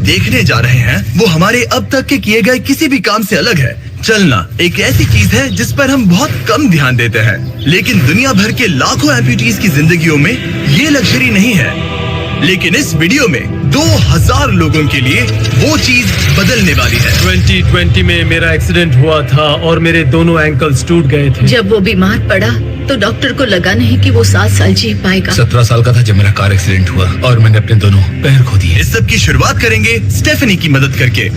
देखने जा रहे हैं वो हमारे अब तक के किए गए किसी भी काम से अलग है। चलना एक ऐसी चीज है जिस पर हम बहुत कम ध्यान देते हैं, लेकिन दुनिया भर के लाखों एम्पुटीज की जिंदगियों में ये लग्जरी नहीं है। लेकिन इस वीडियो में 2000 लोगों के लिए वो चीज बदलने वाली है। 2020 में मेरा एक्सीडेंट हुआ था और मेरे दोनों एंकल्स टूट गए थे। जब वो बीमार पड़ा तो डॉक्टर को लगा नहीं कि वो 7 साल जी पाएगा। 17 साल का था जब मेरा कार एक्सीडेंट हुआ और मैंने अपने दोनों पैर खो दिए। इस सब की शुरुआत करेंगे स्टेफनी की मदद करके।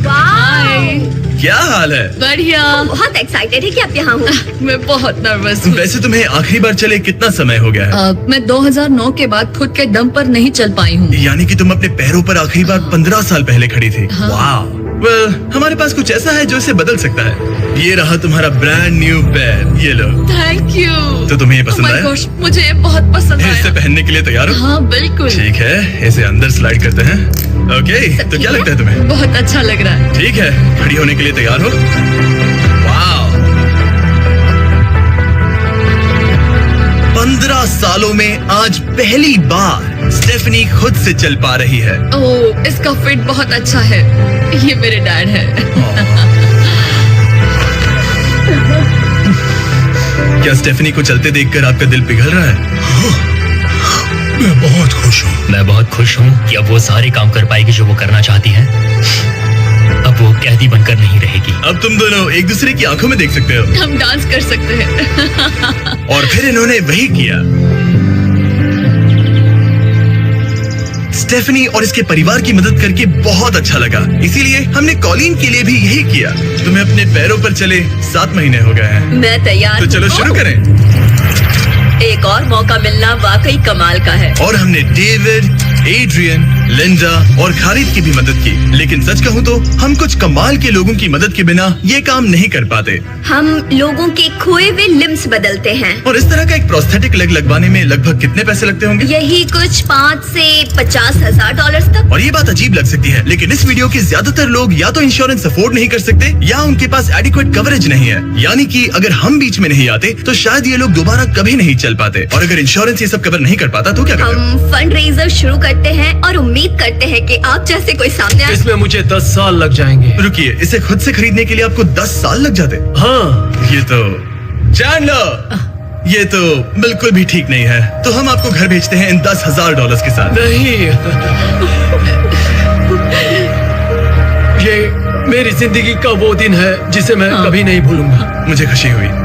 क्या हाल है? बढ़िया। बहुत एक्साइटेड है कि आप यहाँ हो। मैं बहुत नर्वस हूँ। वैसे तुम्हें आखिरी बार चले कितना समय हो गया है? मैं 2009 के बाद खुद के दम पर नहीं चल पाई हूँ। यानी कि तुम अपने पैरों पर आखिरी बार 15 साल पहले खड़ी थी। वाह। Well, हमारे पास कुछ ऐसा है जो इसे बदल सकता है। ये रहा तुम्हारा ब्रांड न्यू पैर, ये लो। Thank you. तो तुम्हें ये पसंद आया? मुझे ये बहुत पसंद आया। इसे पहनने के लिए तैयार हो? हाँ बिल्कुल। ठीक है, इसे अंदर स्लाइड करते हैं। ओके, तो क्या लगता है तुम्हें? बहुत अच्छा लग रहा है। ठीक है, खड़ी होने के लिए तैयार हो? वाह। 15 सालों में आज पहली बार स्टेफनी खुद से चल पा रही है। ओह, इसका फिट बहुत अच्छा है। ये मेरे डैड है। क्या स्टेफनी को चलते देखकर आपका दिल पिघल रहा है? मैं बहुत खुश हूँ। मैं बहुत खुश हूँ कि अब वो सारे काम कर पाएगी जो वो करना चाहती है। अब वो कैदी बनकर नहीं रहेगी। अब तुम दोनों एक दूसरे की आंखों में देख सकते हो। हम डांस कर सकते हैं। और फिर इन्होंने वही किया। स्टेफनी और इसके परिवार की मदद करके बहुत अच्छा लगा, इसीलिए हमने कॉलिन के लिए भी यही किया। तुम्हें अपने पैरों पर चले 7 महीने हो गए हैं। मैं तैयार तो चलो शुरू करें। एक और मौका मिलना वाकई कमाल का है। और हमने डेविड, एड्रियन, लिंडा और खालिद की भी मदद की। लेकिन सच कहूँ तो हम कुछ कमाल के लोगों की मदद के बिना ये काम नहीं कर पाते। हम लोगों के खोए हुए लिम्स बदलते हैं। और इस तरह का एक प्रोस्थेटिक लेग लगवाने में लगभग कितने पैसे लगते होंगे? यही कुछ 5 से 50 हजार डॉलर तक। और ये बात अजीब लग सकती है, लेकिन इस वीडियो के ज्यादातर लोग या तो इंश्योरेंस अफोर्ड नहीं कर सकते या उनके पास एडिक्वेट कवरेज नहीं है। यानी कि अगर हम बीच में नहीं आते तो शायद ये लोग दोबारा कभी नहीं चल पाते। और अगर इंश्योरेंस ये सब कवर नहीं कर पाता तो क्या करते? हम फंड रेजर शुरू करते हैं और उम्मीद करते हैं कि आप जैसे कोई सामने आए। इसमें मुझे 10 साल लग जाएंगे। रुकिए, इसे खुद से खरीदने के लिए आपको 10 साल लग जाते? हाँ। ये तो चैंडलर, ये तो बिल्कुल भी ठीक नहीं है। तो हम आपको घर भेजते हैं इन $10,000 के साथ। नहीं, ये मेरी जिंदगी का वो दिन है जिसे मैं कभी नहीं भूलूंगा। मुझे खुशी हुई।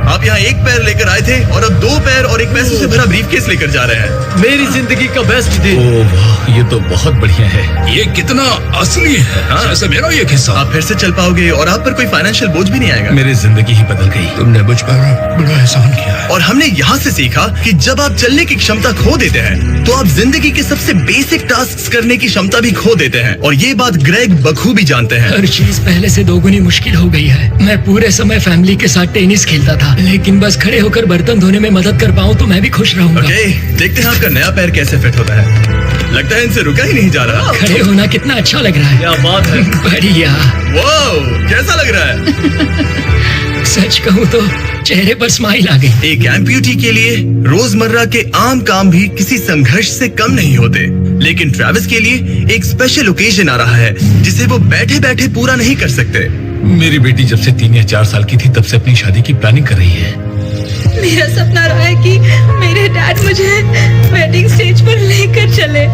आप यहाँ एक पैर लेकर आए थे और अब 2 पैर और एक पैसों से भरा ब्रीफकेस लेकर जा रहे हैं। मेरी जिंदगी का बेस्ट दिन। ओह वाह, ये तो बहुत बढ़िया है। ये कितना असली है। हाँ। जैसे मेरा ये किस्सा। आप फिर से चल पाओगे और आप पर कोई फाइनेंशियल बोझ भी नहीं आएगा। मेरी जिंदगी ही बदल गई। तुमने मुझ पर बड़ा एहसान किया है। और हमने यहाँ से सीखा कि जब आप चलने की क्षमता खो देते हैं तो आप जिंदगी के सबसे बेसिक टास्क करने की क्षमता भी खो देते हैं। और ये बात ग्रेग बखूबी जानते हैं। हर चीज पहले से दोगुनी मुश्किल हो गई है। मैं पूरे समय फैमिली के साथ टेनिस खेलता था, लेकिन बस खड़े होकर बर्तन धोने में मदद कर पाऊँ तो मैं भी खुश रहूंगा। ओके, देखते हैं आपका नया पैर कैसे फिट होता है। लगता है इनसे रुका ही नहीं जा रहा। खड़े होना कितना अच्छा लग रहा है। क्या बात है। बढ़िया। वाओ, कैसा लग रहा है? सच कहूँ तो चेहरे पर स्माइल आ गई। एक एम्प्यूटी के लिए रोजमर्रा के आम काम भी किसी संघर्ष से कम नहीं होते, लेकिन ट्रेविस के लिए एक स्पेशल ओकेजन आ रहा है जिसे वो बैठे बैठे पूरा नहीं कर सकते। मेरी बेटी जब से 3 या 4 साल की थी तब से अपनी शादी की प्लानिंग कर रही है। मेरा सपना रहा है कि मेरे डैड मुझे वेडिंग स्टेज पर लेकर चले।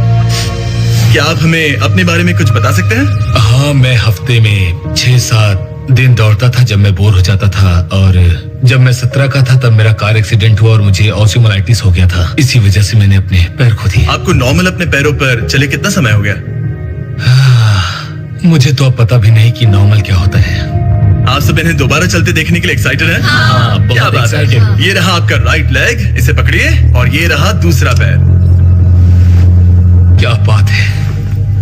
क्या आप हमें अपने बारे में कुछ बता सकते हैं? हाँ, मैं हफ्ते में 6-7 दिन दौड़ता था जब मैं बोर हो जाता था। और जब मैं 17 का था तब मेरा कार एक्सीडेंट हुआ और मुझे ऑस्टियोमाइटिस हो गया था। इसी वजह से मैंने अपने पैर खो दिए। आपको नॉर्मल अपने पैरों पर चले कितना समय हो गया? मुझे तो अब पता भी नहीं कि नॉर्मल क्या होता है। आप सब इन्हें दोबारा चलते देखने के लिए एक्साइटेड हैं? हाँ, क्या बहुत बात है। excited। ये रहा आपका राइट लेग, इसे पकड़िए। और ये रहा दूसरा पैर। क्या बात है।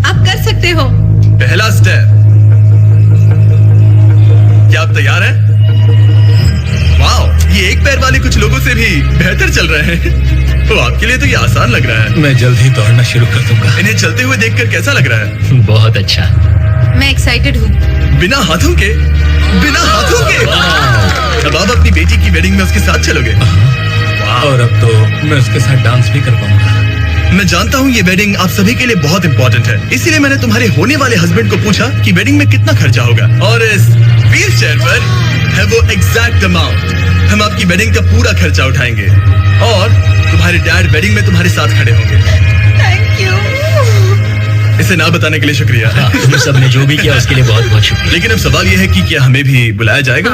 आप कर सकते हो। पहला स्टेप। क्या आप तैयार हैं? वाओ, ये एक पैर वाले कुछ लोगों से भी बेहतर चल रहे हैं। तो आपके लिए तो ये आसान लग रहा है। मैं जल्द ही दौड़ना शुरू कर दूंगा। इन्हें चलते हुए देखकर कैसा लग रहा है? बहुत अच्छा। मैं एक्साइटेड हूँ। बिना हाथों के? बिना हाथों के? अब आप अपनी बेटी की वेडिंग में उसके साथ चलोगे? और अब तो मैं उसके साथ डांस भी कर पाऊंगा। मैं जानता हूँ ये वेडिंग आप सभी के लिए बहुत इंपॉर्टेंट है, इसीलिए मैंने तुम्हारे होने वाले हस्बैंड को पूछा कि वेडिंग में कितना खर्चा होगा, और इस व्हील चेयर पर है वो एग्जैक्ट अमाउंट। हम आपकी वेडिंग का पूरा खर्चा उठाएंगे और तुम्हारे डैड वेडिंग में तुम्हारे साथ खड़े होंगे। Thank you. इसे ना बताने के लिए शुक्रिया। तुम सब ने जो भी किया उसके लिए बहुत बहुत शुक्रिया। लेकिन अब सवाल ये है कि क्या हमें भी बुलाया जाएगा?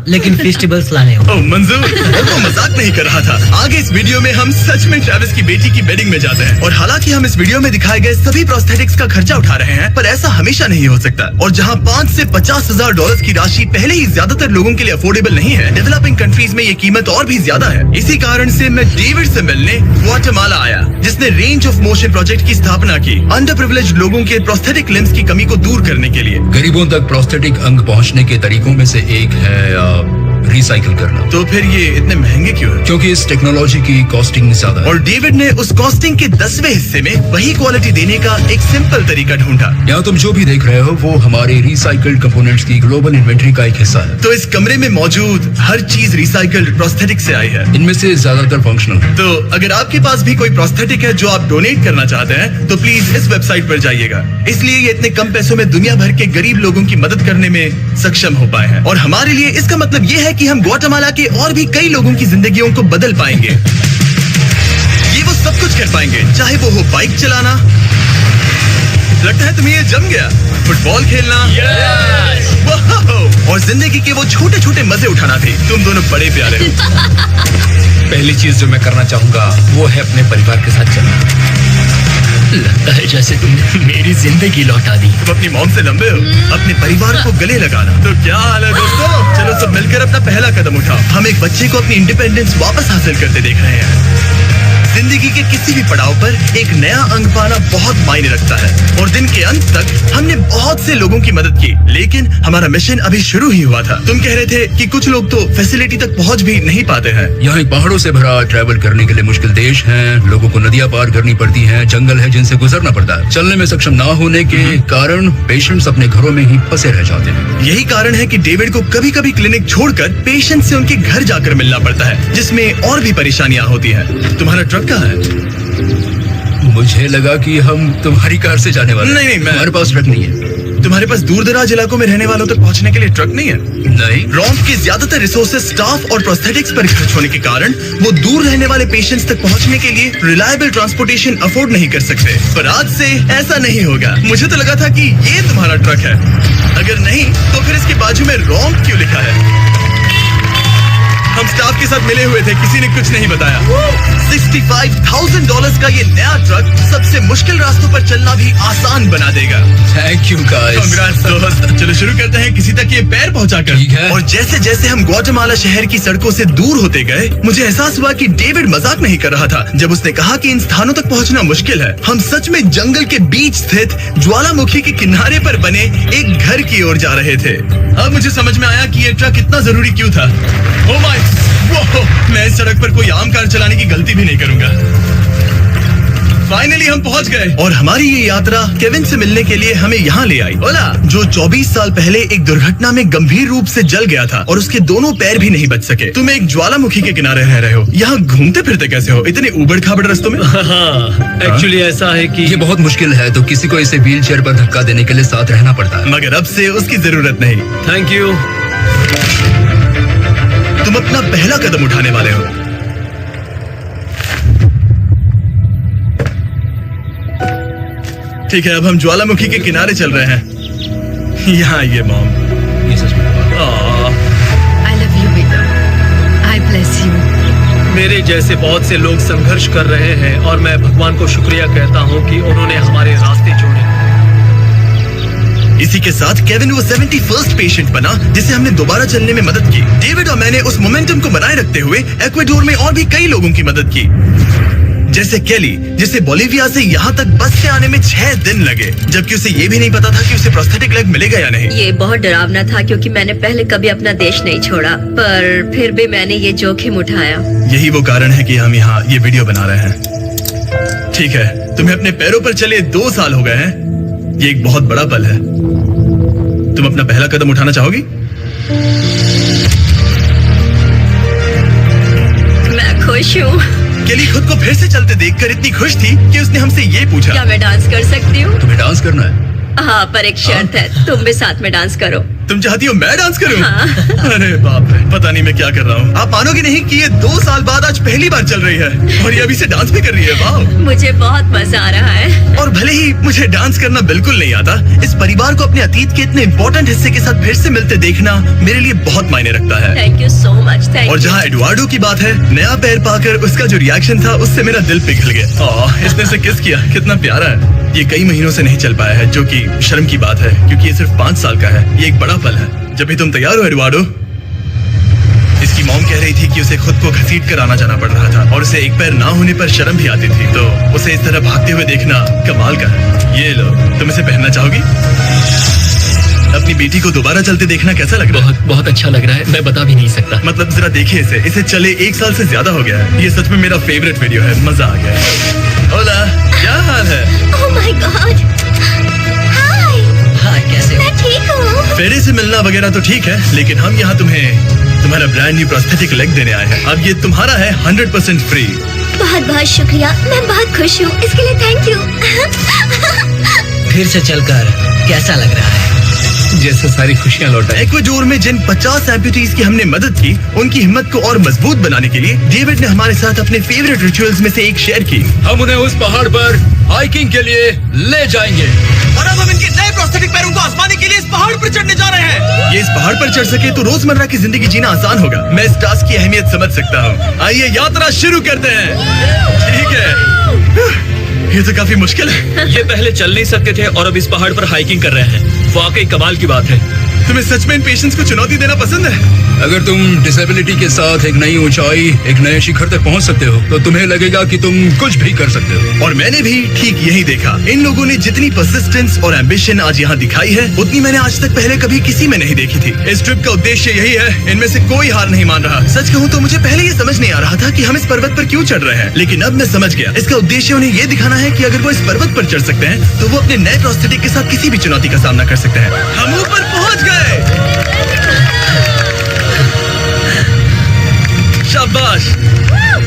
लेकिन फेस्टिवल्स लाने होंगे। ओह मंजूर, वो तो मजाक नहीं कर रहा था। आगे इस वीडियो में हम सच में ट्रेविस की बेटी की वेडिंग में जाते हैं, और हालांकि हम इस वीडियो में दिखाए गए सभी प्रोस्थेटिक्स का खर्चा उठा रहे हैं, पर ऐसा हमेशा नहीं हो सकता। और जहां 5 से 50,000 डॉलर की राशि पहले ही ज्यादातर लोगों के लिए अफोर्डेबल नहीं है, डेवलपिंग कंट्रीज में ये कीमत और भी ज्यादा है। इसी कारण से मैं डेविड से मिलने ग्वाटेमाला आया, जिसने रेंज ऑफ मोशन प्रोजेक्ट की स्थापना की, अंडर प्रिविलेज्ड लोगों के प्रोस्थेटिक लिम्स की कमी को दूर करने के लिए। गरीबों तक प्रोस्थेटिक अंग पहुंचने के तरीकों में से एक है रिसाइकिल करना। तो फिर ये इतने महंगे क्यों है? क्योंकि इस टेक्नोलॉजी की कॉस्टिंग ज्यादा है। और डेविड ने उस कॉस्टिंग के 10वें हिस्से में वही क्वालिटी देने का एक सिंपल तरीका ढूंढा। यहाँ तुम जो भी देख रहे हो वो हमारे रिसाइकल्ड कंपोनेंट्स की ग्लोबल इन्वेंट्री का एक हिस्सा है। तो इस कमरे में मौजूद हर चीज रिसाइकल्ड प्रोस्थेटिक से आई है। इनमें से ज्यादातर फंक्शनल है। तो अगर आपके पास भी कोई प्रोस्थेटिक है जो आप डोनेट करना चाहते हैं, तो प्लीज इस वेबसाइट पर जाइएगा। इसलिए ये इतने कम पैसों में दुनिया भर के गरीब लोगों की मदद करने में सक्षम हो पाए हैं। और हमारे लिए इसका मतलब ये है कि हम ग्वाटेमाला के और भी कई लोगों की जिंदगियों को बदल पाएंगे। ये वो सब कुछ कर पाएंगे, चाहे वो हो बाइक चलाना, लगता है तुम्हें ये जम गया, फुटबॉल खेलना, वाह, और जिंदगी के वो छोटे छोटे मजे उठाना भी। तुम दोनों बड़े प्यारे हो। पहली चीज जो मैं करना चाहूंगा वो है अपने परिवार के साथ चलना। लगता है जैसे तुमने मेरी जिंदगी लौटा दी। तुम अपनी मॉम से लंबे हो, अपने परिवार को गले लगाना। तो क्या हाल है दोस्तों, चलो सब मिलकर अपना पहला कदम उठाओ। हम एक बच्चे को अपनी इंडिपेंडेंस वापस हासिल करते देख रहे हैं। जिंदगी के किसी भी पड़ाव पर एक नया अंग पाना बहुत मायने रखता है, और दिन के अंत तक हमने बहुत से लोगों की मदद की, लेकिन हमारा मिशन अभी शुरू ही हुआ था। तुम कह रहे थे कि कुछ लोग तो फैसिलिटी तक पहुंच भी नहीं पाते हैं। यहाँ एक पहाड़ों से भरा ट्रैवल करने के लिए मुश्किल देश है। लोगों को नदियाँ पार करनी पड़ती हैं, जंगल है जिनसे गुजरना पड़ता है। चलने में सक्षम ना होने के कारण पेशेंट्स अपने घरों में ही फंसे रह जाते हैं। यही कारण है कि डेविड को कभी कभी क्लिनिक छोड़कर पेशेंट से उनके घर जाकर मिलना पड़ता है, जिसमें और भी परेशानियां होती हैं। तुम्हारा ट्रक कहाँ है? मुझे लगा कि हम तुम्हारी कार से जाने वाले हैं। नहीं, मैं- हमारे पास ट्रक नहीं है। तुम्हारे पास दूर दराज इलाकों में रहने वालों तक पहुंचने के लिए ट्रक नहीं है? नहीं। रॉम्प के ज्यादातर रिसोर्सेज स्टाफ और प्रोस्थेटिक्स पर खर्च होने के कारण वो दूर रहने वाले पेशेंट्स तक पहुंचने के लिए रिलायबल ट्रांसपोर्टेशन अफोर्ड नहीं कर सकते। पर आज से ऐसा नहीं होगा। मुझे तो लगा था कि ये तुम्हारा ट्रक है। अगर नहीं तो फिर इसके बाजू में रॉम्प क्यों लिखा है? हम स्टाफ के साथ मिले हुए थे, किसी ने कुछ नहीं बताया। $65,000 का ये नया ट्रक सबसे मुश्किल रास्तों पर चलना भी आसान बना देगा। Thank you guys. Congrats, दोस्त। चलो शुरू करते हैं किसी तक ये पैर पहुंचाकर। ठीक है। और जैसे जैसे हम ग्वाटेमाला शहर की सड़कों से दूर होते गए, मुझे एहसास हुआ कि डेविड मजाक नहीं कर रहा था जब उसने कहा कि इन स्थानों तक पहुंचना मुश्किल है। हम सच में जंगल के बीच स्थित ज्वालामुखी के किनारे पर बने एक घर की ओर जा रहे थे। अब मुझे समझ में आया कि ये ट्रक इतना जरूरी क्यों था। ओह माय, वो मैं इस सड़क पर कोई आम कार चलाने की गलती भी नहीं करूंगा। फाइनली हम पहुंच गए, और हमारी ये यात्रा केविन से मिलने के लिए हमें यहाँ ले आई। ओला, जो 24 साल पहले एक दुर्घटना में गंभीर रूप से जल गया था और उसके दोनों पैर भी नहीं बच सके। तुम एक ज्वालामुखी के किनारे रह रहे हो, यहाँ घूमते फिरते कैसे हो इतने उबड़ खाबड़ रास्तों में? हाँ, एक्चुअली ऐसा है कि ये बहुत मुश्किल है, तो किसी को इसे व्हील चेयर पर धक्का देने के लिए साथ रहना पड़ता है। मगर अब से उसकी जरूरत नहीं। Thank you. तुम अपना पहला कदम उठाने वाले हो। ठीक है, अब हम ज्वालामुखी के किनारे चल रहे हैं। यहाँ ये मॉम। ये सच में I love you, बेटा। I bless you। मेरे जैसे बहुत से लोग संघर्ष कर रहे हैं, और मैं भगवान को शुक्रिया कहता हूँ कि उन्होंने हमारे रास्ते जोड़े। इसी के साथ केविन वो 71st पेशेंट बना जिसे हमने दोबारा चलने में मदद की। डेविड और मैंने उस मोमेंटम को बनाए रखते हुए एक्वाडोर में और भी कई लोगों की मदद की, जैसे केली, जिसे बोलिविया से यहाँ तक बस से आने में 6 दिन लगे, जबकि उसे ये भी नहीं पता था कि उसे प्रोस्थेटिक लेग मिलेगा या नहीं। ये बहुत डरावना था क्योंकि मैंने पहले कभी अपना देश नहीं छोड़ा, पर फिर भी मैंने ये जोखिम उठाया। यही वो कारण है कि हम यहाँ ये वीडियो बना रहे हैं। ठीक है, तुम्हें अपने पैरों पर चले 2 साल हो गए हैं। ये एक बहुत बड़ा पल है। तुम अपना पहला कदम उठाना चाहोगी? मैं खुश हूँ। केली खुद को फिर से चलते देखकर इतनी खुश थी कि उसने हमसे ये पूछा, क्या मैं डांस कर सकती हूँ? तुम्हें डांस करना है? हाँ, पर एक शर्त है, तुम भी साथ में डांस करो। तुम चाहती हो मैं डांस करूं? हाँ। अरे बाप रे, पता नहीं मैं क्या कर रहा हूँ। आप मानोगे नहीं कि ये 2 साल बाद आज पहली बार चल रही है और ये अभी से डांस भी कर रही है। वाह, मुझे बहुत मजा आ रहा है। और और भले ही मुझे डांस करना बिल्कुल नहीं आता, इस परिवार को अपने अतीत के इतने इम्पोर्टेंट हिस्से के साथ फिर से मिलते देखना मेरे लिए बहुत मायने रखता है। Thank you so much. Thank और यू। जहाँ एडुआर्डो की बात है, नया पैर पाकर उसका जो रिएक्शन था उससे मेरा दिल पिघल गया। इसने से किस किया, कितना प्यारा है। ये कई महीनों से नहीं चल पाया है, जो कि शर्म की बात है क्योंकि ये सिर्फ 5 साल का है। ये एक बड़ा पल है। जब भी तुम तैयार हो एडुआर्डो। इसकी मॉम कह रही थी कि उसे खुद को घसीट कर आना जाना पड़ रहा था और उसे एक पैर ना होने पर शर्म भी आती थी, तो उसे इस तरह भागते हुए देखना कमाल का है। ये लो, तुम इसे पहनना चाहोगी? अपनी बेटी को दोबारा चलते देखना कैसा लग रहा है? बहुत बहुत अच्छा लग रहा है, मैं बता भी नहीं सकता। मतलब जरा देखिए इसे चले 1 साल से ज्यादा हो गया है। ये सच में मेरा फेवरेट वीडियो है, मजा आ गया है। ओला, क्या हाल है? Oh my God. हाय, हाँ, कैसे हो? मैं ठीक हूँ। फेरे से मिलना वगैरह तो ठीक है, लेकिन हम यहाँ तुम्हारा ब्रांड न्यू प्रोस्थेटिक लेग देने आए हैं। अब ये तुम्हारा है 100% फ्री। बहुत बहुत शुक्रिया, मैं बहुत खुश हूँ, इसके लिए थैंक यू। फिर से चलकर कैसा लग रहा है? जैसे सारी खुशियाँ लौट आई। इक्वाडोर में जिन 50 एम्पुटीज की हमने मदद की, उनकी हिम्मत को और मजबूत बनाने के लिए डेविड ने हमारे साथ अपने फेवरेट रिचुअल्स में से एक शेयर की। हम उन्हें उस पहाड़ पर हाइकिंग के लिए ले जाएंगे। और अब हम इनके नए प्रोस्थेटिक पैरों को आजमाने के लिए इस पहाड़ पर चढ़ने जा रहे हैं। ये इस पहाड़ पर चढ़ सके तो रोजमर्रा की जिंदगी जीना आसान होगा। मैं इस टास्क की अहमियत समझ सकता हूँ। आइए यात्रा शुरू करते हैं। ठीक है, ये तो काफी मुश्किल है। ये पहले चल नहीं सकते थे और अब इस पहाड़ पर हाइकिंग कर रहे हैं। वाकई कमाल की बात है। तुम्हें सच में इन पेशेंट्स को चुनौती देना पसंद है? अगर तुम डिसेबिलिटी के साथ एक नई ऊंचाई, एक नए शिखर तक पहुंच सकते हो, तो तुम्हें लगेगा कि तुम कुछ भी कर सकते हो। और मैंने भी ठीक यही देखा। इन लोगों ने जितनी परसिस्टेंस और एम्बिशन आज यहाँ दिखाई है, उतनी मैंने आज तक पहले कभी किसी में नहीं देखी थी। इस ट्रिप का उद्देश्य यही है, इनमें से कोई हार नहीं मान रहा। सच कहूँ तो मुझे पहले ये समझ नहीं आ रहा था कि हम इस पर्वत पर क्यों चढ़ रहे हैं, लेकिन अब मैं समझ गया। इसका उद्देश्य उन्हें ये दिखाना है कि अगर वो इस पर्वत पर चढ़ सकते हैं, तो वो अपने नए प्रोस्थेटिक के साथ किसी भी चुनौती का सामना कर सकते हैं। हम ऊपर पहुँच गए। शाबाश।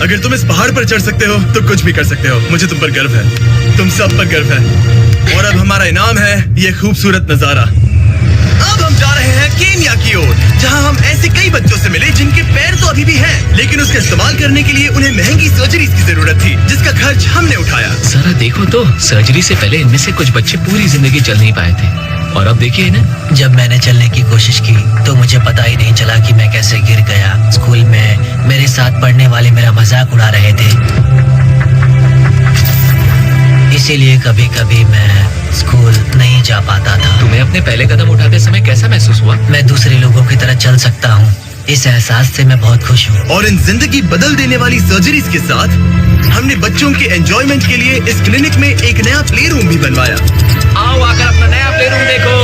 अगर तुम इस पहाड़ पर चढ़ सकते हो तो कुछ भी कर सकते हो। मुझे तुम पर गर्व है, तुम सब पर गर्व है। और अब हमारा इनाम है ये खूबसूरत नजारा। अब हम जा रहे हैं केन्या की ओर, जहां हम ऐसे कई बच्चों से मिले जिनके पैर तो अभी भी हैं, लेकिन उसका इस्तेमाल करने के लिए उन्हें महंगी सर्जरी की जरूरत थी, जिसका खर्च हमने उठाया। जरा देखो तो, सर्जरी से पहले इनमें से कुछ बच्चे पूरी जिंदगी चल नहीं पाए थे, और अब देखिए इन्हें। जब मैंने चलने की कोशिश की तो मुझे पता ही नहीं चला कि मैं कैसे गिर गया। स्कूल में मेरे साथ पढ़ने वाले मेरा मजाक उड़ा रहे थे, इसीलिए कभी कभी मैं स्कूल नहीं जा पाता था। तुम्हें अपने पहले कदम उठाते समय कैसा महसूस हुआ? मैं दूसरे लोगों की तरह चल सकता हूँ, इस एहसास से मैं बहुत खुश हूँ। और इन जिंदगी बदल देने वाली सर्जरीज के साथ हमने बच्चों के एंजॉयमेंट के लिए इस क्लिनिक में एक नया प्ले रूम भी बनवाया। आओ आकर अपना नया प्ले रूम देखो।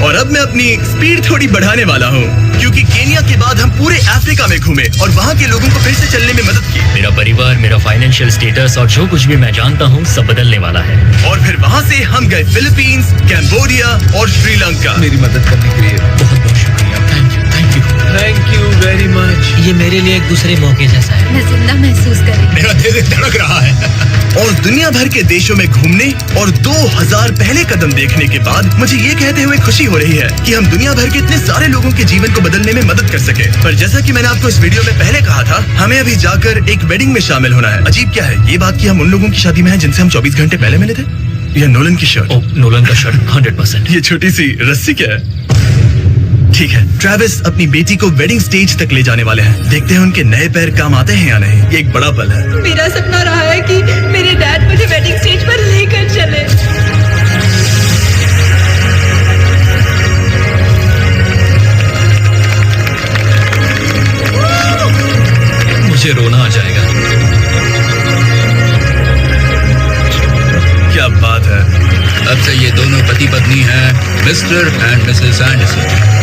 और अब मैं अपनी स्पीड थोड़ी बढ़ाने वाला हूँ, क्योंकि केन्या के बाद हम पूरे अफ्रीका में घूमे और वहाँ के लोगों को फिर से चलने में मदद की। मेरा परिवार, मेरा फाइनेंशियल स्टेटस और जो कुछ भी मैं जानता हूँ सब बदलने वाला है। और फिर वहाँ से हम गए फिलीपींस, कैम्बोडिया और श्रीलंका। मेरी मदद करने के लिए बहुत बहुत शुक्रिया। Thank you, thank you. Thank you very much. ये मेरे लिए एक दूसरे मौके जैसा है। मैं जिंदा महसूस कर रही हूँ। मेरा दिल धड़क रहा है। और दुनिया भर के देशों में घूमने और 2000 पहले कदम देखने के बाद मुझे ये कहते हुए खुशी हो रही है कि हम दुनिया भर के इतने सारे लोगों के जीवन को बदलने में मदद कर सके। पर जैसा कि मैंने आपको इस वीडियो में पहले कहा था, हमें अभी जाकर एक वेडिंग में शामिल होना है। अजीब क्या है ये बात कि हम उन लोगों की शादी में हैं जिनसे हम 24 घंटे पहले मिले थे। यह नोलन की शर्ट। ओ, नोलन का शर्ट 100%। ये छोटी सी रस्सी क्या है? ठीक है, ट्रेविस अपनी बेटी को वेडिंग स्टेज तक ले जाने वाले हैं। देखते हैं उनके नए पैर काम आते हैं या नहीं। ये एक बड़ा पल है। मेरा सपना रहा है कि मेरे डैड मुझे वेडिंग स्टेज पर लेकर चले। मुझे रोना आ जाएगा। क्या बात है। अब से ये दोनों पति पत्नी हैं, mister and Mrs Anderson.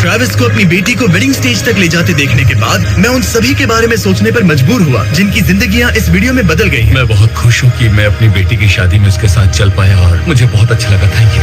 Travis को अपनी बेटी को वेडिंग स्टेज तक ले जाते देखने के बाद मैं उन सभी के बारे में सोचने पर मजबूर हुआ जिनकी जिंदगियां इस वीडियो में बदल गई हैं। मैं बहुत खुश हूँ कि मैं अपनी बेटी की शादी में उसके साथ चल पाया और मुझे बहुत अच्छा लगा। Thank you.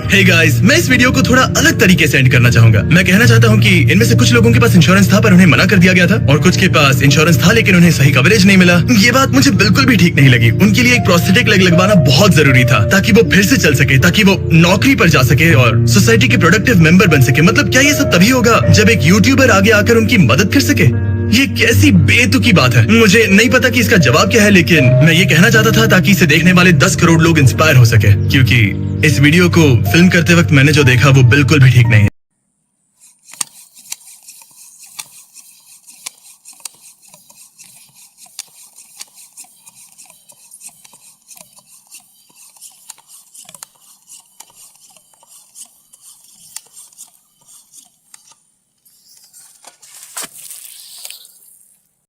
हे गाइस, मैं इस वीडियो को थोड़ा अलग तरीके से एंड करना चाहूंगा। मैं कहना चाहता हूँ कि इनमें से कुछ लोगों के पास इंश्योरेंस था पर उन्हें मना कर दिया गया था, और कुछ के पास इंश्योरेंस था लेकिन उन्हें सही कवरेज नहीं मिला। ये बात मुझे बिल्कुल भी ठीक नहीं लगी। उनके लिए एक प्रोस्थेटिक लेग लगवाना बहुत जरूरी था ताकि वो फिर से चल सके, ताकि वो नौकरी पर जा सके और सोसाइटी के प्रोडक्टिव मेंबर बन सके। मतलब क्या ये सब तभी होगा जब एक यूट्यूबर आगे आकर उनकी मदद कर सके? ये कैसी बेतुकी बात है। मुझे नहीं पता कि इसका जवाब क्या है, लेकिन मैं ये कहना चाहता था ताकि इसे देखने वाले 10 करोड़ लोग इंस्पायर हो सके, क्योंकि इस वीडियो को फिल्म करते वक्त मैंने जो देखा वो बिल्कुल भी ठीक नहीं है।